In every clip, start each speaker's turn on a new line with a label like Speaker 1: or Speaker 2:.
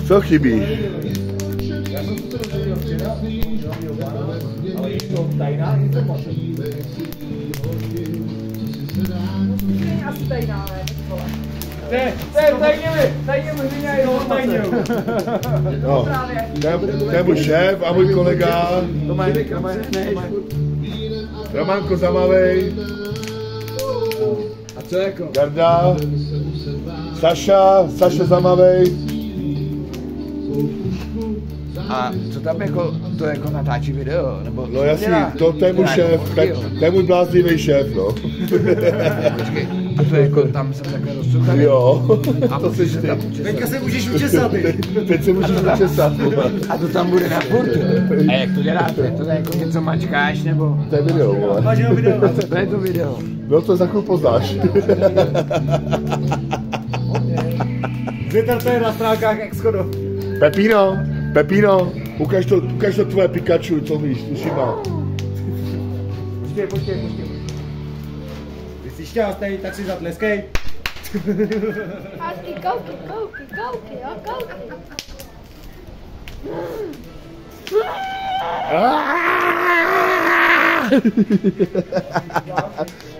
Speaker 1: Co chybí?
Speaker 2: Já jsem to dozvěděl včera, ale je to tajná informace.
Speaker 3: Je asi tajná, ne?
Speaker 2: Tajně mi vyňají ho tajně.
Speaker 1: No, to je můj šéf a můj kolega. Romanko Zamavej.
Speaker 2: A co jako?
Speaker 1: Garda. Saša Zamavej.
Speaker 2: A co tam jako, to jako natáčí video, nebo?
Speaker 1: No jasný, to je můj šéf, to je můj bláznivý šéf, no.
Speaker 2: Počkej, a to jako tam jsem takhle rozcuchaný?
Speaker 1: Jo, to jsi ty.
Speaker 2: Teďka se můžeš učesat, ty.
Speaker 1: Teď se můžeš učesat.
Speaker 2: A to tam bude na furt? A jak to děláte? To je jako něco mačkáš, nebo?
Speaker 1: To je video, vole.
Speaker 2: Máš jenom video? A to je to video?
Speaker 1: No to za chvíli poznáš.
Speaker 2: Twitter to je na stránkách Excodu.
Speaker 1: Pepino, ukaž to tvoje Pikachu, co víš, tušima.
Speaker 2: Počkej. Ty jsi šťastný, tak si zatleskej.
Speaker 3: Házky, koukej, jo, koukej.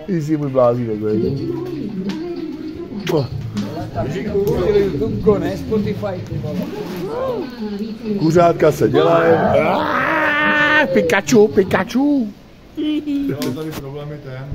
Speaker 1: Ty jsi můj blázínek, veď.
Speaker 2: YouTube, ne Spotify.
Speaker 1: Kuřátka se dělají. Pikachu.
Speaker 4: Jo, tady problém je ten.